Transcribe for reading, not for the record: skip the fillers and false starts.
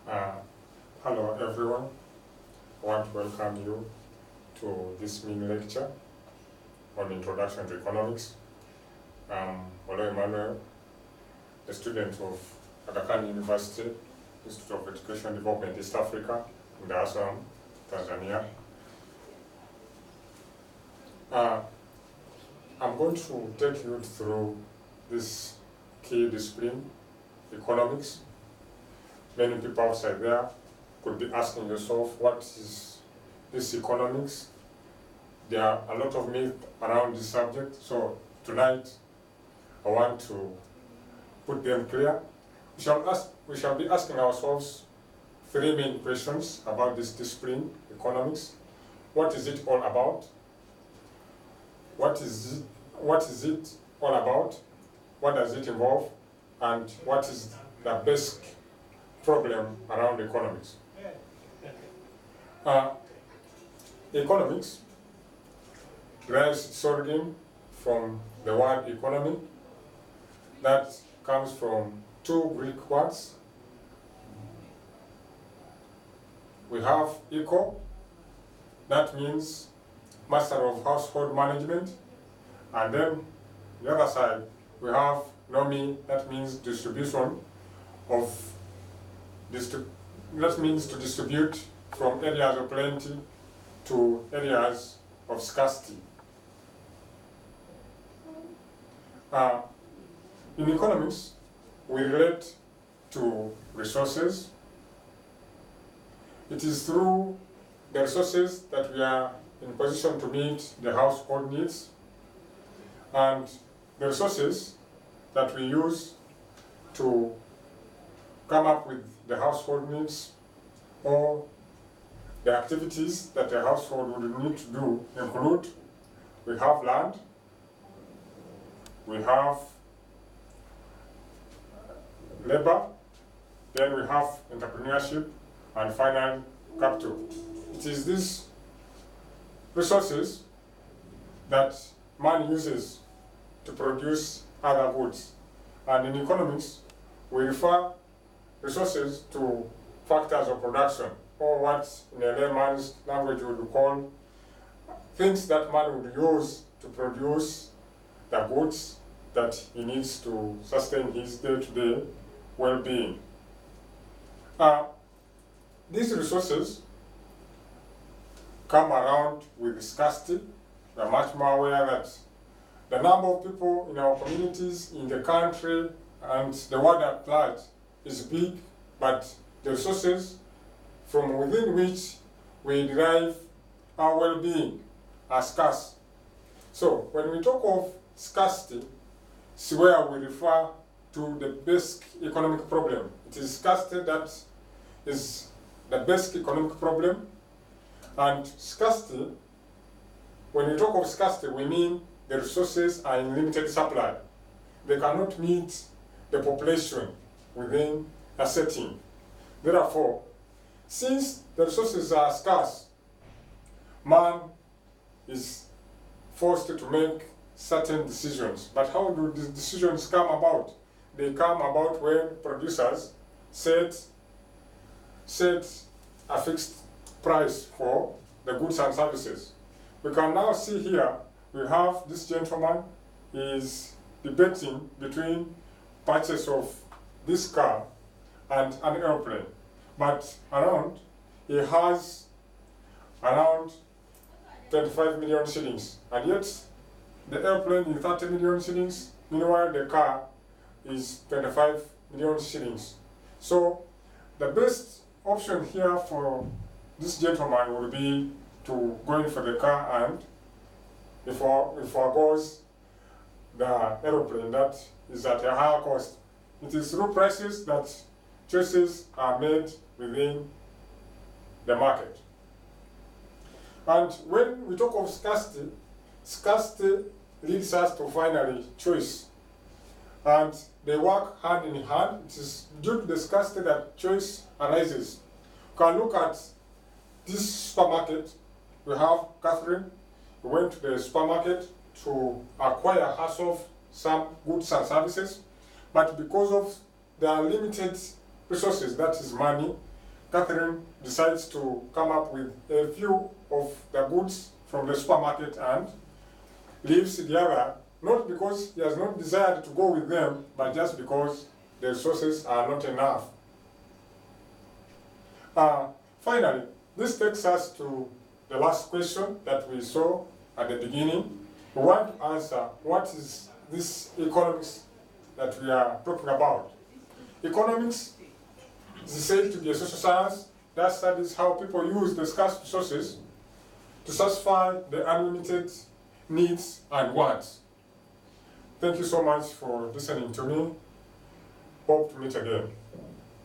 Uh, Hello everyone, I want to welcome you to this mini lecture on Introduction to Economics. I'm Olo Emmanuel, a student of Aga Khan University, Institute of Education Development East Africa, in Dar es Salaam, Tanzania. I'm going to take you through this key discipline, economics. Many people outside there could be asking yourself, what is this economics? There are a lot of myths around this subject, so tonight I want to put them clear. We shall be asking ourselves three main questions about this discipline, economics. What is it all about? What is it all about? What does it involve? And what is the basic problem around economics? Economics derives its origin from the word economy. That comes from two Greek words. We have eco, that means master of household management, and then the other side we have nomi, that means distribution of that means to distribute from areas of plenty to areas of scarcity. In economics, we relate to resources. It is through the resources that we are in position to meet the household needs, and the resources that we use to come up with the household needs or the activities that a household would need to do include: we have land, we have labor, then we have entrepreneurship, and finally capital. It is these resources that man uses to produce other goods. And in economics, we refer resources to factors of production, or what in a layman's language we would call things that man would use to produce the goods that he needs to sustain his day-to-day well-being. These resources come around with scarcity. We are much more aware that the number of people in our communities, in the country, and the world at large is big, but the resources from within which we derive our well-being are scarce. So when we talk of scarcity, it's where we refer to the basic economic problem. It is scarcity that is the basic economic problem. And scarcity, when we talk of scarcity, we mean the resources are in limited supply. They cannot meet the population within a setting. Therefore, since the resources are scarce, man is forced to make certain decisions. But how do these decisions come about? They come about when producers set a fixed price for the goods and services. We can now see here, we have this gentleman is debating between purchase of this car and an airplane. But he has around 25 million shillings, and yet the airplane is 30 million shillings, meanwhile the car is 25 million shillings. So the best option here for this gentleman would be to go in for the car, and if forgoes the aeroplane that is at a higher cost. It is through prices that choices are made within the market. And when we talk of scarcity, scarcity leads us to finally choice. And they work hand in hand. It is due to the scarcity that choice arises. You can look at this supermarket. We have Catherine, who went to the supermarket to acquire herself some goods and services, but because of their limited resources, that is money, Catherine decides to come up with a few of the goods from the supermarket and leaves the other, not because he has not desired to go with them, but just because the resources are not enough. Finally, this takes us to the last question that we saw at the beginning. We want to answer, what is this economics that we are talking about? Economics is said to be a social science that studies how people use the scarce resources to satisfy the unlimited needs and wants. Thank you so much for listening to me. Hope to meet again.